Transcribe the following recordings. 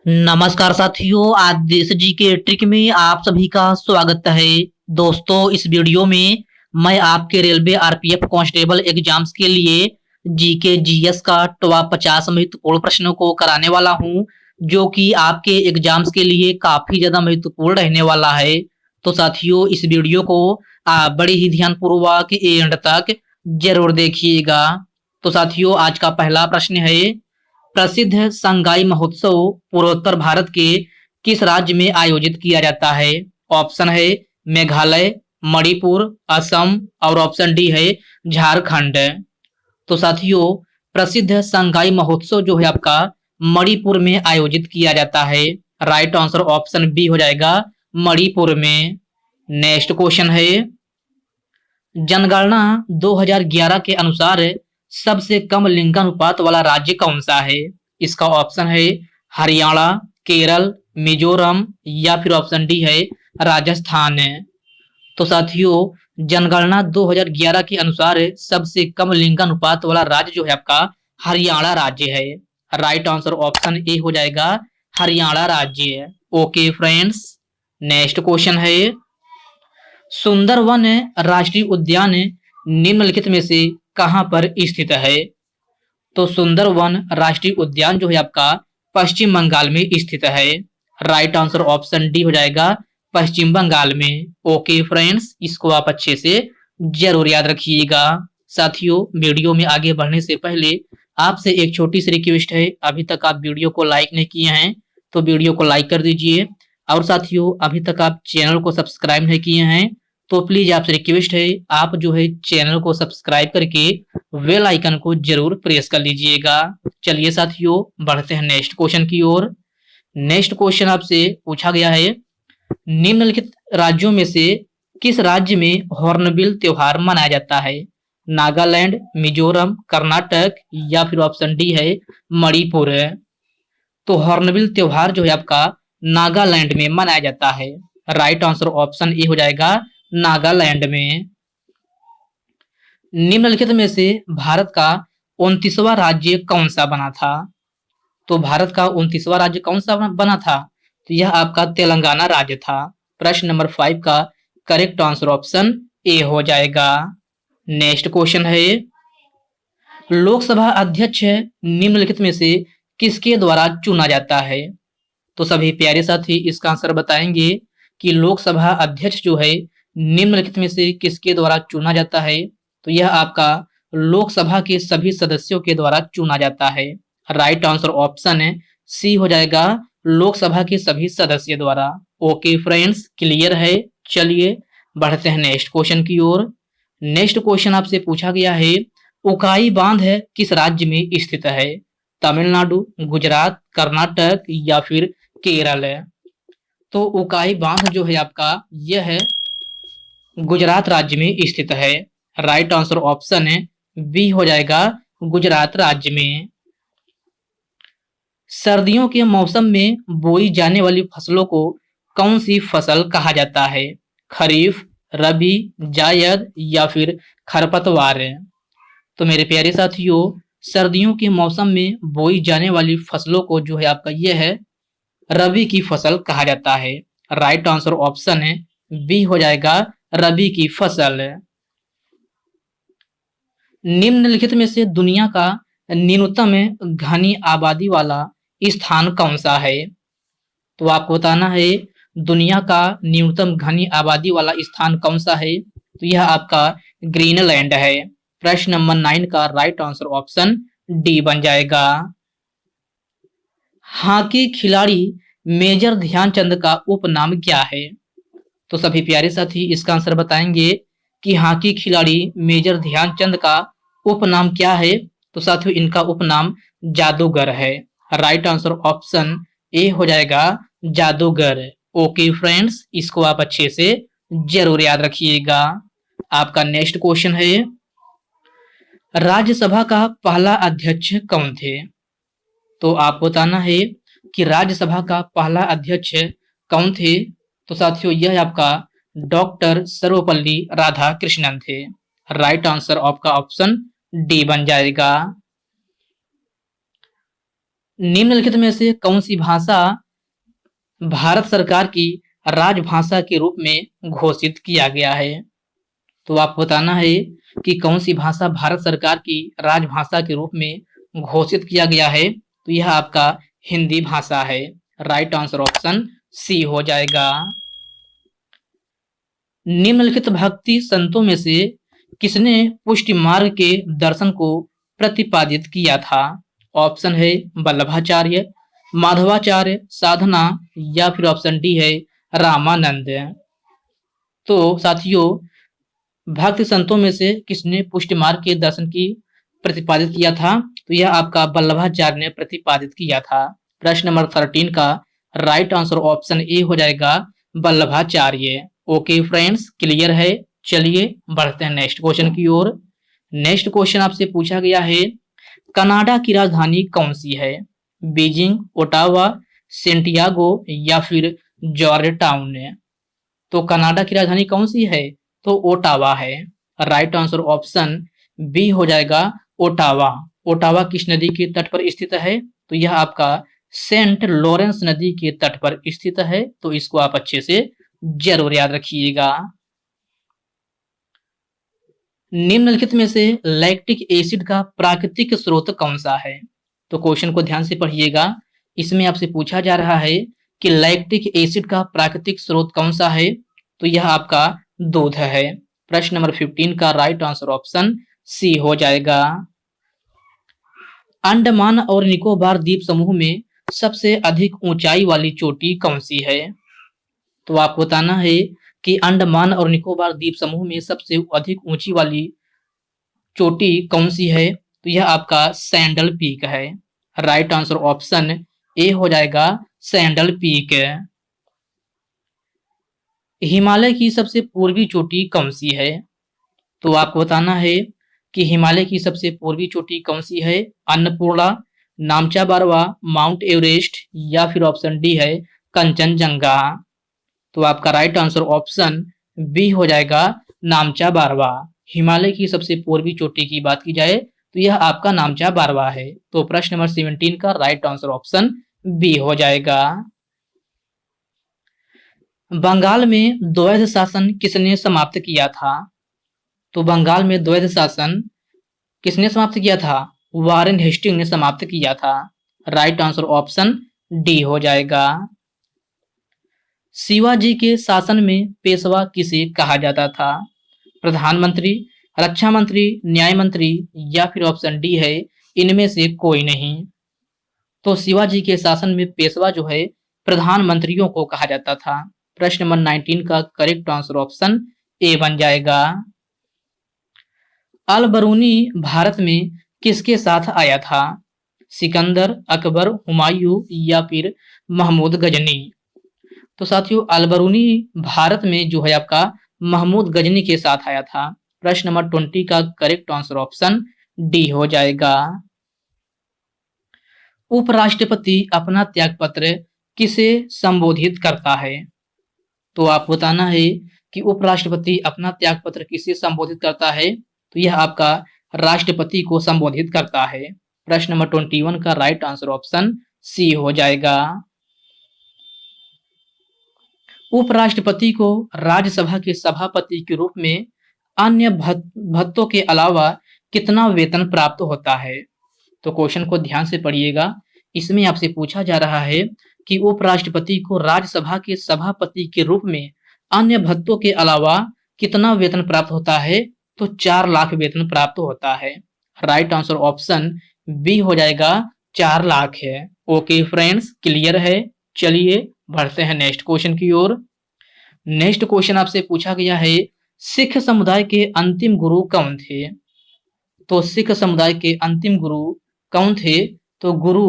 नमस्कार साथियों, आज देश जी के ट्रिक में आप सभी का स्वागत है। दोस्तों, इस वीडियो में मैं आपके रेलवे आरपीएफ कांस्टेबल एग्जाम्स के लिए जीके जीएस का टॉप 50 महत्वपूर्ण प्रश्नों को कराने वाला हूं, जो कि आपके एग्जाम्स के लिए काफी ज्यादा महत्वपूर्ण रहने वाला है। तो साथियों, इस वीडियो को आप बड़े ही ध्यानपूर्वक एंड तक जरूर देखिएगा। तो साथियों, आज का पहला प्रश्न है, प्रसिद्ध संगाई महोत्सव पूर्वोत्तर भारत के किस राज्य में आयोजित किया जाता है? ऑप्शन है मेघालय, मणिपुर, असम और ऑप्शन डी है झारखंड। तो साथियों, प्रसिद्ध संगाई महोत्सव जो है आपका मणिपुर में आयोजित किया जाता है। राइट आंसर ऑप्शन बी हो जाएगा, मणिपुर में। नेक्स्ट क्वेश्चन है, जनगणना 2011 के अनुसार सबसे कम लिंगानुपात वाला राज्य कौन सा है? इसका ऑप्शन है हरियाणा, केरल, मिजोरम या फिर ऑप्शन डी है राजस्थान। तो साथियों, जनगणना 2011 के अनुसार सबसे कम लिंगानुपात वाला राज्य जो है आपका हरियाणा राज्य है। राइट आंसर ऑप्शन ए हो जाएगा, हरियाणा राज्य। ओके फ्रेंड्स, नेक्स्ट क्वेश्चन है, सुंदरवन राष्ट्रीय उद्यान निम्नलिखित में से कहां पर स्थित है? तो सुंदरवन राष्ट्रीय उद्यान जो है आपका पश्चिम बंगाल में स्थित है। राइट आंसर ऑप्शन डी हो जाएगा, पश्चिम बंगाल में। ओके फ्रेंड्स, इसको आप अच्छे से जरूर याद रखिएगा। साथियों, वीडियो में आगे बढ़ने से पहले आपसे एक छोटी सी रिक्वेस्ट है, अभी तक आप वीडियो को लाइक नहीं किए हैं तो वीडियो को लाइक कर दीजिए। और साथियों, अभी तक आप चैनल को सब्सक्राइब नहीं किए हैं तो प्लीज आपसे रिक्वेस्ट है, आप जो है चैनल को सब्सक्राइब करके बेल आइकन को जरूर प्रेस कर लीजिएगा। चलिए साथियों, बढ़ते हैं नेक्स्ट क्वेश्चन की ओर। नेक्स्ट क्वेश्चन आपसे पूछा गया है, निम्नलिखित राज्यों में से किस राज्य में हॉर्नबिल त्योहार मनाया जाता है? नागालैंड, मिजोरम, कर्नाटक या फिर ऑप्शन डी है मणिपुर। तो हॉर्नबिल त्योहार जो है आपका नागालैंड में मनाया जाता है। राइट आंसर ऑप्शन ए हो जाएगा, नागालैंड में। निम्नलिखित में से भारत का 29वां राज्य कौन सा बना था? तो भारत का 29वां राज्य कौन सा बना था? तो यह आपका तेलंगाना राज्य था। प्रश्न नंबर 5 का करेक्ट आंसर ऑप्शन ए हो जाएगा। नेक्स्ट क्वेश्चन है, लोकसभा अध्यक्ष निम्नलिखित में से किसके द्वारा चुना जाता है? तो सभी प्यारे साथी इसका आंसर बताएंगे कि लोकसभा अध्यक्ष जो है निम्नलिखित में से किसके द्वारा चुना जाता है? तो यह आपका लोकसभा के सभी सदस्यों के द्वारा चुना जाता है। राइट आंसर ऑप्शन है सी हो जाएगा, लोकसभा के सभी सदस्य द्वारा। ओके फ्रेंड्स, क्लियर है। चलिए बढ़ते हैं नेक्स्ट क्वेश्चन की ओर। नेक्स्ट क्वेश्चन आपसे पूछा गया है, उकाई बांध है किस राज्य में स्थित है? तमिलनाडु, गुजरात, कर्नाटक या फिर केरल है? तो उकाई बांध जो है आपका यह है गुजरात राज्य में स्थित है। राइट आंसर ऑप्शन है बी हो जाएगा, गुजरात राज्य में। सर्दियों के मौसम में बोई जाने वाली फसलों को कौन सी फसल कहा जाता है? खरीफ, रबी, जायद या फिर खरपतवार? तो मेरे प्यारे साथियों, सर्दियों के मौसम में बोई जाने वाली फसलों को जो है आपका यह है रबी की फसल कहा जाता है। राइट आंसर ऑप्शन है बी हो जाएगा, रबी की फसल। निम्नलिखित में से दुनिया का न्यूनतम घनी आबादी वाला स्थान कौन सा है? तो आपको बताना है दुनिया का न्यूनतम घनी आबादी वाला स्थान कौन सा है? तो यह आपका ग्रीनलैंड है। प्रश्न नंबर 9 का राइट आंसर ऑप्शन डी बन जाएगा। हॉकी खिलाड़ी मेजर ध्यानचंद का उपनाम क्या है? तो सभी प्यारे साथी इसका आंसर बताएंगे कि हॉकी खिलाड़ी मेजर ध्यानचंद का उपनाम क्या है? तो साथियों, इनका उपनाम जादूगर है। राइट आंसर ऑप्शन ए हो जाएगा, जादूगर। ओके फ्रेंड्स, इसको आप अच्छे से जरूर याद रखिएगा। आपका नेक्स्ट क्वेश्चन है, राज्यसभा का पहला अध्यक्ष कौन थे? तो आपको बताना है कि राज्यसभा का पहला अध्यक्ष कौन थे? तो साथियों, यह आपका डॉक्टर सर्वपल्ली राधाकृष्णन थे। राइट आंसर आपका ऑप्शन डी बन जाएगा। निम्नलिखित में से कौन सी भाषा भारत सरकार की राजभाषा के रूप में घोषित किया गया है? तो आपको बताना है कि कौन सी भाषा भारत सरकार की राजभाषा के रूप में घोषित किया गया है। तो यह आपका हिंदी भाषा है। राइट आंसर ऑप्शन सी हो जाएगा। निम्नलिखित भक्ति संतों में से किसने पुष्टि मार्ग के दर्शन को प्रतिपादित किया था? ऑप्शन है वल्लभाचार्य, माधवाचार्य, साधना या फिर ऑप्शन डी है रामानंद। तो साथियों, भक्त संतों में से किसने पुष्टि मार्ग के दर्शन की प्रतिपादित किया था? तो यह आपका वल्लभाचार्य ने प्रतिपादित किया था। प्रश्न नंबर 13 का राइट आंसर ऑप्शन ए हो जाएगा वल्लभाचार्य। ओके फ्रेंड्स, क्लियर है। चलिए बढ़ते हैं नेक्स्ट क्वेश्चन की ओर। नेक्स्ट क्वेश्चन आपसे पूछा गया है, कनाडा की राजधानी कौन सी है? बीजिंग, ओटावा, सेंटियागो या फिर जॉर्ज टाउन? तो कनाडा की राजधानी कौन सी है? तो ओटावा है। राइट आंसर ऑप्शन बी हो जाएगा ओटावा। ओटावा किस नदी के तट पर स्थित है? तो यह आपका सेंट लॉरेंस नदी के तट पर स्थित है। तो इसको आप अच्छे से जरूर याद रखिएगा। निम्नलिखित में से लैक्टिक एसिड का प्राकृतिक स्रोत कौन सा है? तो क्वेश्चन को ध्यान से पढ़िएगा। इसमें आपसे पूछा जा रहा है कि लैक्टिक एसिड का प्राकृतिक स्रोत कौन सा है? तो यह आपका दूध है। प्रश्न नंबर 15 का राइट आंसर ऑप्शन सी हो जाएगा। अंडमान और निकोबार द्वीप समूह में सबसे अधिक ऊंचाई वाली चोटी कौन सी है? तो आपको बताना है कि अंडमान और निकोबार द्वीप समूह में सबसे अधिक ऊंची वाली चोटी कौन सी है? तो यह आपका सैंडल पीक है। राइट आंसर ऑप्शन ए हो जाएगा सैंडल पीक। हिमालय की सबसे पूर्वी चोटी कौन सी है? तो आपको बताना है कि हिमालय की सबसे पूर्वी चोटी कौन सी है? अन्नपूर्णा, नामचा बारवा, माउंट एवरेस्ट या फिर ऑप्शन डी है कंचनजंगा। तो आपका राइट आंसर ऑप्शन बी हो जाएगा नामचा बारवा। हिमालय की सबसे पूर्वी चोटी की बात की जाए तो यह आपका नामचा बारवा है। तो प्रश्न नंबर 17 का राइट आंसर ऑप्शन बी हो जाएगा। बंगाल में द्वैध शासन किसने समाप्त किया था? तो बंगाल में द्वैध शासन किसने समाप्त किया था? वारेन हेस्टिंग ने समाप्त किया था। राइट आंसर ऑप्शन डी हो जाएगा। शिवाजी के शासन में पेशवा किसे कहा जाता था? प्रधानमंत्री, रक्षा मंत्री, न्याय मंत्री या फिर ऑप्शन डी है इनमें से कोई नहीं। तो शिवाजी के शासन में पेशवा जो है प्रधानमंत्रियों को कहा जाता था। प्रश्न नंबर 19 का करेक्ट आंसर ऑप्शन ए बन जाएगा। अल बरूनी भारत में किसके साथ आया था? सिकंदर, अकबर, हुमायूं या फिर महमूद गजनी? तो साथियों, अल बरूनी भारत में जो है आपका महमूद गजनी के साथ आया था। प्रश्न नंबर 20 का करेक्ट आंसर ऑप्शन डी हो जाएगा। उपराष्ट्रपति अपना त्याग पत्र किसे संबोधित करता है? तो आप बताना है कि उपराष्ट्रपति अपना त्याग पत्र किसे संबोधित करता है? तो यह आपका राष्ट्रपति को संबोधित करता है। प्रश्न नंबर 21 का राइट आंसर ऑप्शन सी हो जाएगा। उपराष्ट्रपति को राज्यसभा के सभापति के रूप में अन्य भत्तों के अलावा कितना वेतन प्राप्त होता है? तो क्वेश्चन को ध्यान से पढ़िएगा। इसमें आपसे पूछा जा रहा है कि उपराष्ट्रपति को राज्यसभा के सभापति के रूप में अन्य भत्तों के अलावा कितना वेतन प्राप्त होता है? तो 4 लाख वेतन प्राप्त होता है। राइट आंसर ऑप्शन बी हो जाएगा 4 लाख है। ओके फ्रेंड्स, क्लियर है। चलिए बढ़ते हैं नेक्स्ट क्वेश्चन की ओर। नेक्स्ट क्वेश्चन आपसे पूछा गया है, सिख समुदाय के अंतिम गुरु कौन थे? तो सिख समुदाय के अंतिम गुरु कौन थे? तो गुरु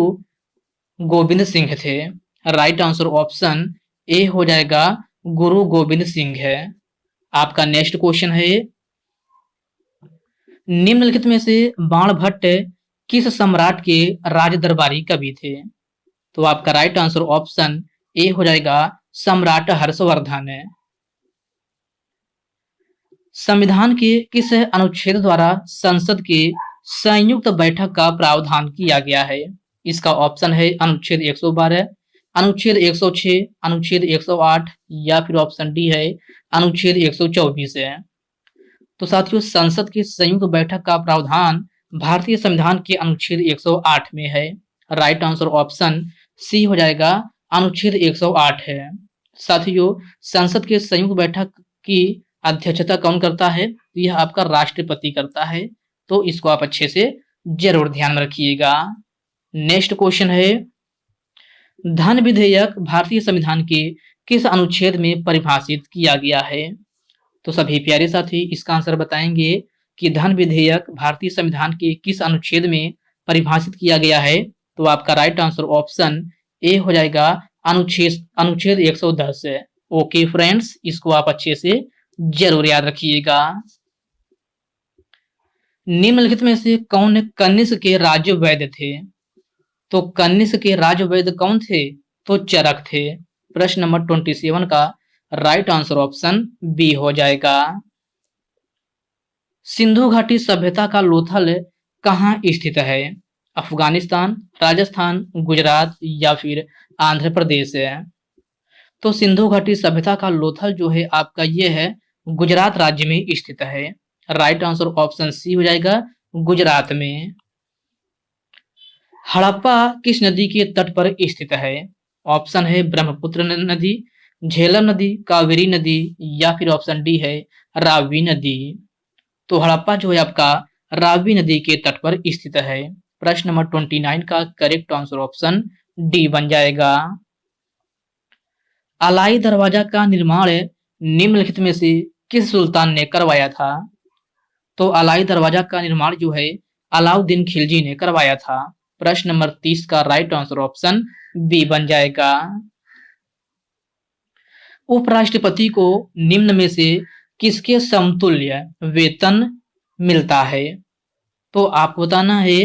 गोविंद सिंह थे। राइट आंसर ऑप्शन ए हो जाएगा गुरु गोविंद सिंह है। आपका नेक्स्ट क्वेश्चन है, निम्नलिखित में से बाणभट्ट किस सम्राट के राज दरबारी कवि थे? तो आपका राइट आंसर ऑप्शन ए हो जाएगा सम्राट हर्षवर्धन। संविधान के किस अनुच्छेद द्वारा संसद के संयुक्त बैठक का प्रावधान किया गया है? इसका ऑप्शन है अनुच्छेद 112, अनुच्छेद 106, अनुच्छेद 108 या फिर ऑप्शन डी है अनुच्छेद 124 है। तो साथियों, संसद की संयुक्त बैठक का प्रावधान भारतीय संविधान के अनुच्छेद 108 में है। राइट आंसर ऑप्शन सी हो जाएगा, अनुच्छेद 108 है। साथियों, संसद के संयुक्त बैठक की अध्यक्षता कौन करता है? यह आपका राष्ट्रपति करता है। तो इसको आप अच्छे से जरूर ध्यान में रखिएगा। नेक्स्ट क्वेश्चन है, धन विधेयक भारतीय संविधान के किस अनुच्छेद में परिभाषित किया गया है? तो सभी प्यारे साथी इसका आंसर बताएंगे कि धन विधेयक भारतीय संविधान के किस अनुच्छेद में परिभाषित किया गया है। तो आपका राइट आंसर ऑप्शन ए हो जाएगा, अनुच्छेद 110 है। ओके फ्रेंड्स, इसको आप अच्छे से जरूर याद रखिएगा। निम्नलिखित में से कौन कनिष्क के राज्य वैद्य थे? तो कनिष्क के राज्य वैद्य कौन थे? तो चरक थे। प्रश्न नंबर 27 का राइट आंसर ऑप्शन बी हो जाएगा। सिंधु घाटी सभ्यता का लोथल कहाँ स्थित है? अफगानिस्तान, राजस्थान, गुजरात या फिर आंध्र प्रदेश है। तो सिंधु घाटी सभ्यता का लोथल जो है आपका ये है गुजरात राज्य में स्थित है। राइट आंसर ऑप्शन सी हो जाएगा, गुजरात में। हड़प्पा किस नदी के तट पर स्थित है? ऑप्शन है ब्रह्मपुत्र नदी, झेलम नदी, कावेरी नदी या फिर ऑप्शन डी है रावी नदी। तो हड़प्पा जो है आपका रावी नदी के तट पर स्थित है। प्रश्न नंबर 29 का करेक्ट आंसर ऑप्शन डी बन जाएगा। अलाई दरवाजा का निर्माण निम्नलिखित में से किस सुल्तान ने करवाया था? तो अलाई दरवाजा का निर्माण जो है अलाउद्दीन खिलजी ने करवाया था। प्रश्न नंबर 30 का राइट आंसर ऑप्शन बी बन जाएगा। उपराष्ट्रपति को निम्न में से किसके समतुल्य वेतन मिलता है? तो आपको बताना है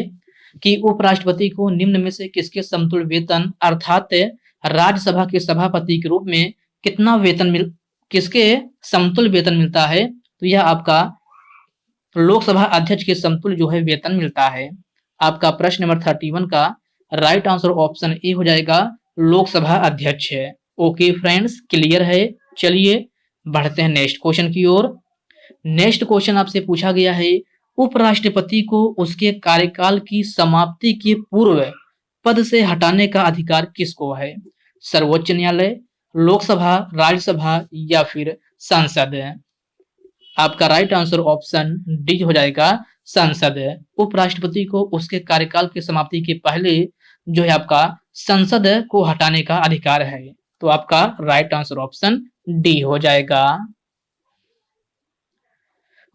कि उपराष्ट्रपति को निम्न में से किसके समतुल्य वेतन अर्थात राज्यसभा के सभापति के रूप में कितना वेतन किसके समतुल्य वेतन मिलता है? तो यह आपका लोकसभा अध्यक्ष के समतुल्य जो है वेतन मिलता है। आपका प्रश्न नंबर 31 का राइट आंसर ऑप्शन ए हो जाएगा, लोकसभा अध्यक्ष है। ओके फ्रेंड्स, क्लियर है। चलिए बढ़ते हैं नेक्स्ट क्वेश्चन की ओर। नेक्स्ट क्वेश्चन आपसे पूछा गया है, उपराष्ट्रपति को उसके कार्यकाल की समाप्ति के पूर्व पद से हटाने का अधिकार किसको है? सर्वोच्च न्यायालय, लोकसभा, राज्यसभा या फिर संसद? आपका राइट आंसर ऑप्शन डी हो जाएगा, संसद। उपराष्ट्रपति को उसके कार्यकाल की समाप्ति के पहले जो है आपका संसद को हटाने का अधिकार है। तो आपका राइट आंसर ऑप्शन डी हो जाएगा।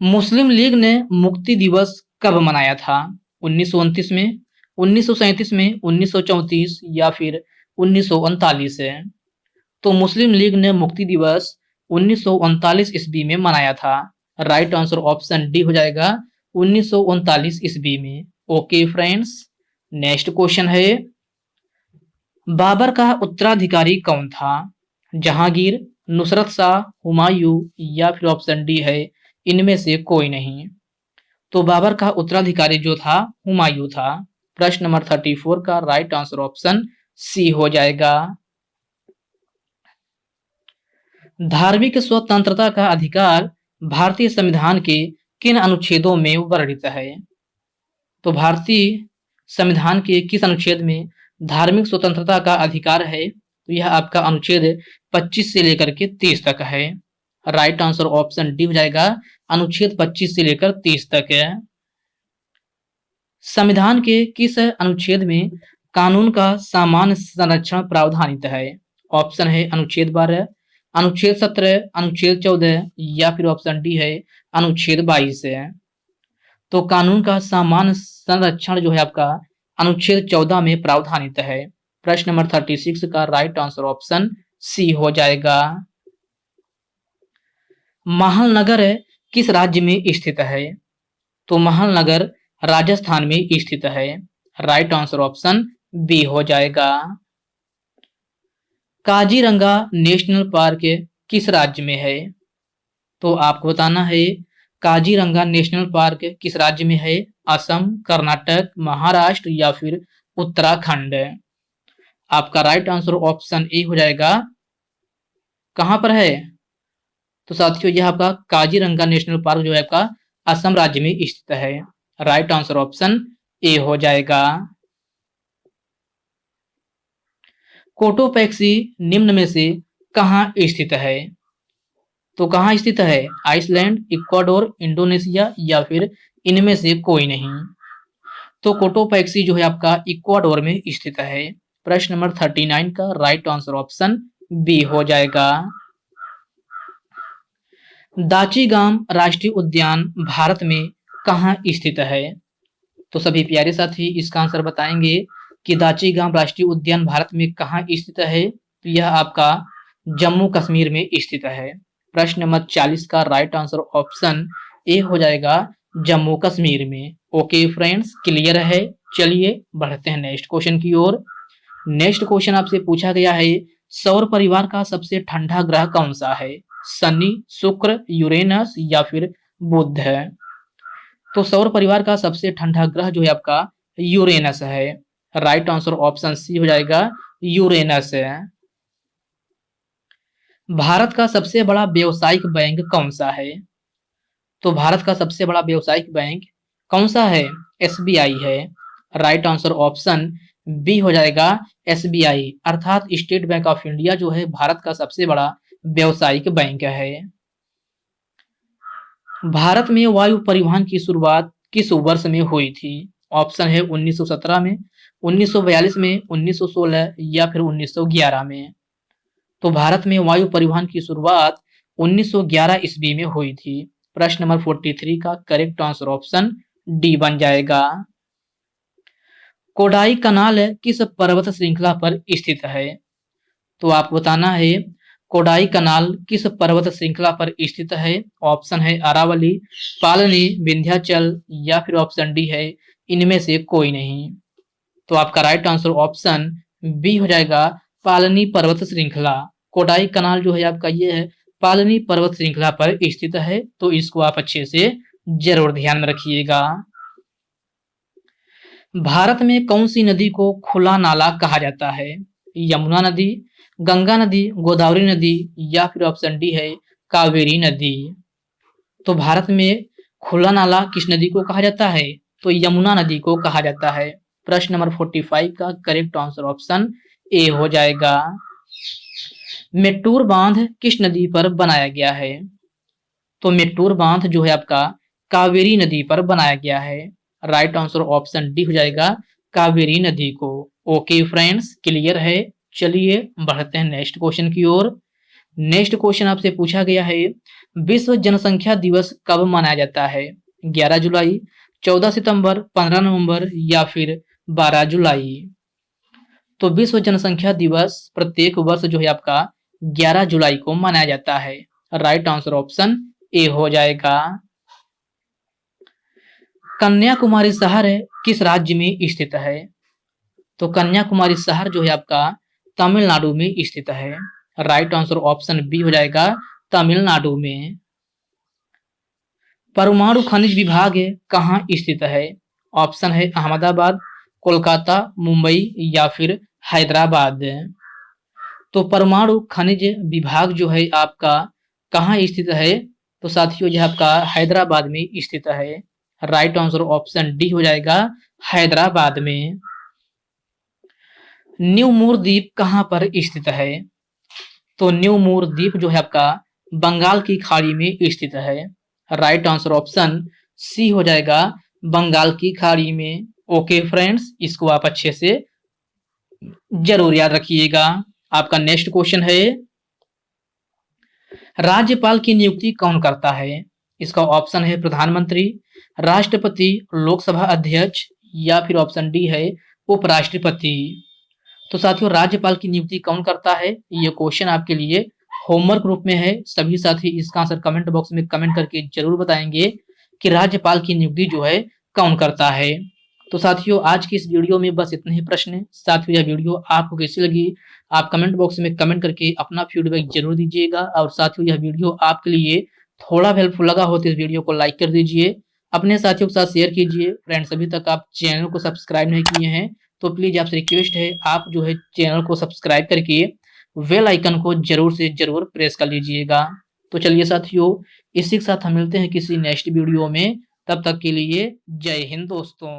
मुस्लिम लीग ने मुक्ति दिवस कब मनाया था? 1929 में, 1937 में, 1934 या फिर 1939 है। तो मुस्लिम लीग ने मुक्ति दिवस 1939 ईस्वी में मनाया था। राइट आंसर ऑप्शन डी हो जाएगा, 1939 ईस्वी में। ओके फ्रेंड्स, नेक्स्ट क्वेश्चन है, बाबर का उत्तराधिकारी कौन था? जहांगीर, नुसरत शाह, हुमायूं या फिर ऑप्शन डी है इनमें से कोई नहीं। तो बाबर का उत्तराधिकारी जो था हुमायूं था। प्रश्न नंबर 34 का राइट आंसर ऑप्शन सी हो जाएगा। धार्मिक स्वतंत्रता का अधिकार भारतीय संविधान के किन अनुच्छेदों में वर्णित है? तो भारतीय संविधान के किस अनुच्छेद में धार्मिक स्वतंत्रता का अधिकार है? तो यह आपका अनुच्छेद 25 से लेकर के 30 तक है। राइट आंसर ऑप्शन डी हो जाएगा, अनुच्छेद 25 से लेकर 30 तक है। संविधान के किस अनुच्छेद में कानून का सामान्य संरक्षण प्रावधानित है? ऑप्शन है अनुच्छेद 12, अनुच्छेद 17, अनुच्छेद 14 या फिर ऑप्शन डी है अनुच्छेद 22 है। तो कानून का सामान्य संरक्षण जो है आपका अनुच्छेद 14 में प्रावधानित है। प्रश्न नंबर 36 का राइट आंसर ऑप्शन सी हो जाएगा। महलनगर किस राज्य में स्थित है? तो महलनगर राजस्थान में स्थित है। राइट आंसर ऑप्शन बी हो जाएगा। काजीरंगा नेशनल पार्क किस राज्य में है? तो आपको बताना है काजीरंगा नेशनल पार्क किस राज्य में है? असम, कर्नाटक, महाराष्ट्र या फिर उत्तराखंड। आपका राइट आंसर ऑप्शन ए हो जाएगा। कहां पर है? तो साथियों यह आपका काजीरंगा नेशनल पार्क जो है आपका असम राज्य में स्थित है। राइट आंसर ऑप्शन ए हो जाएगा। कोटोपैक्सी निम्न में से कहां स्थित है? तो कहां स्थित है? आइसलैंड, इक्वाडोर, इंडोनेशिया या फिर इनमें से कोई नहीं। तो कोटोपैक्सी जो है आपका इक्वाडोर में स्थित है। प्रश्न नंबर 39 का राइट आंसर ऑप्शन बी हो जाएगा। दाचीगाम राष्ट्रीय उद्यान भारत में कहां स्थित है? तो सभी प्यारे साथी इसका आंसर बताएंगे कि दाचीगाम राष्ट्रीय उद्यान भारत में कहां स्थित है। तो यह आपका जम्मू कश्मीर में स्थित है। प्रश्न नंबर 40 का राइट आंसर ऑप्शन ए हो जाएगा, जम्मू कश्मीर में। ओके फ्रेंड्स, क्लियर है। चलिए बढ़ते हैं नेक्स्ट क्वेश्चन की ओर। नेक्स्ट क्वेश्चन आपसे पूछा गया है, सौर परिवार का सबसे ठंडा ग्रह कौन सा है? शनि, शुक्र, यूरेनस या फिर बुध है? तो सौर परिवार का सबसे ठंडा ग्रह जो है आपका यूरेनस है। राइट आंसर ऑप्शन सी हो जाएगा, यूरेनस है। भारत का सबसे बड़ा व्यावसायिक बैंक कौन सा है? तो भारत का सबसे बड़ा व्यावसायिक बैंक कौन सा है? एसबीआई है। राइट आंसर ऑप्शन बी हो जाएगा, एसबीआई अर्थात स्टेट बैंक ऑफ इंडिया जो है भारत का सबसे बड़ा व्यावसायिक बैंक है। भारत में वायु परिवहन की शुरुआत किस वर्ष में हुई थी? ऑप्शन है 1917 में, 1942 में, 1916 या फिर 1911 में। तो भारत में वायु परिवहन की शुरुआत 1911 ईस्वी में हुई थी। प्रश्न नंबर 43 का करेक्ट आंसर ऑप्शन डी बन जाएगा। कोडाई कनाल किस पर्वत श्रृंखला पर स्थित है? तो आपको बताना है कोडाई कनाल किस पर्वत श्रृंखला पर स्थित है। ऑप्शन है अरावली, पालनी, विंध्याचल या फिर ऑप्शन डी है इनमें से कोई नहीं। तो आपका राइट आंसर ऑप्शन बी हो जाएगा, पालनी पर्वत श्रृंखला। कोडाई कनाल जो है आपका ये है पालनी पर्वत श्रृंखला पर स्थित है। तो इसको आप अच्छे से जरूर ध्यान में रखिएगा। भारत में कौन सी नदी को खुला नाला कहा जाता है? यमुना नदी, गंगा नदी, गोदावरी नदी या फिर ऑप्शन डी है कावेरी नदी। तो भारत में खुला नाला किस नदी को कहा जाता है? तो यमुना नदी को कहा जाता है। प्रश्न नंबर 45 का करेक्ट आंसर ऑप्शन ए हो जाएगा। मेट्टूर बांध किस नदी पर बनाया गया है? तो मेट्टूर बांध जो है आपका कावेरी नदी पर बनाया गया है। राइट आंसर ऑप्शन डी हो जाएगा, कावेरी नदी को। ओके फ्रेंड्स, क्लियर है। चलिए बढ़ते हैं नेक्स्ट क्वेश्चन की ओर। नेक्स्ट क्वेश्चन आपसे पूछा गया है, विश्व जनसंख्या दिवस कब मनाया जाता है? 11 जुलाई, 14 सितंबर, 15 नवंबर या फिर 12 जुलाई। तो विश्व जनसंख्या दिवस प्रत्येक वर्ष जो है आपका 11 जुलाई को मनाया जाता है। राइट आंसर ऑप्शन ए हो जाएगा। कन्याकुमारी शहर किस राज्य में स्थित है? तो कन्याकुमारी शहर जो है आपका तमिलनाडु में स्थित है। राइट आंसर ऑप्शन बी हो जाएगा, तमिलनाडु में। परमाणु खनिज विभाग कहाँ स्थित है? ऑप्शन है अहमदाबाद, कोलकाता, मुंबई या फिर हैदराबाद। तो परमाणु खनिज विभाग जो है आपका कहाँ स्थित है? तो साथियों यह आपका हैदराबाद में स्थित है। राइट आंसर ऑप्शन डी हो जाएगा, हैदराबाद में। न्यू मूर द्वीप कहां पर स्थित है? तो न्यू मूर द्वीप जो है आपका बंगाल की खाड़ी में स्थित है। राइट आंसर ऑप्शन सी हो जाएगा, बंगाल की खाड़ी में। ओके फ्रेंड्स, इसको आप अच्छे से जरूर याद रखिएगा। आपका नेक्स्ट क्वेश्चन है, राज्यपाल की नियुक्ति कौन करता है? इसका ऑप्शन है प्रधानमंत्री, राष्ट्रपति, लोकसभा अध्यक्ष या फिर ऑप्शन डी है उपराष्ट्रपति। तो साथियों राज्यपाल की नियुक्ति कौन करता है? ये क्वेश्चन आपके लिए होमवर्क रूप में है। सभी साथी इसका आंसर कमेंट बॉक्स में कमेंट करके जरूर बताएंगे कि राज्यपाल की नियुक्ति जो है कौन करता है। तो साथियों आज की इस वीडियो में बस इतने ही प्रश्न। साथियों यह वीडियो आपको कैसी लगी आप कमेंट बॉक्स में कमेंट करके अपना फीडबैक जरूर दीजिएगा। और साथियों यह वीडियो आपके लिए थोड़ा हेल्पफुल लगा हो तो इस वीडियो को लाइक कर दीजिए, अपने साथियों के साथ शेयर कीजिए। फ्रेंड्स अभी तक आप चैनल को सब्सक्राइब नहीं किए हैं तो प्लीज आपसे रिक्वेस्ट है, आप जो है चैनल को सब्सक्राइब करके बेल आइकन को जरूर से जरूर प्रेस कर लीजिएगा। तो चलिए साथियों, इसी के साथ हम मिलते हैं किसी नेक्स्ट वीडियो में। तब तक के लिए जय हिंद दोस्तों।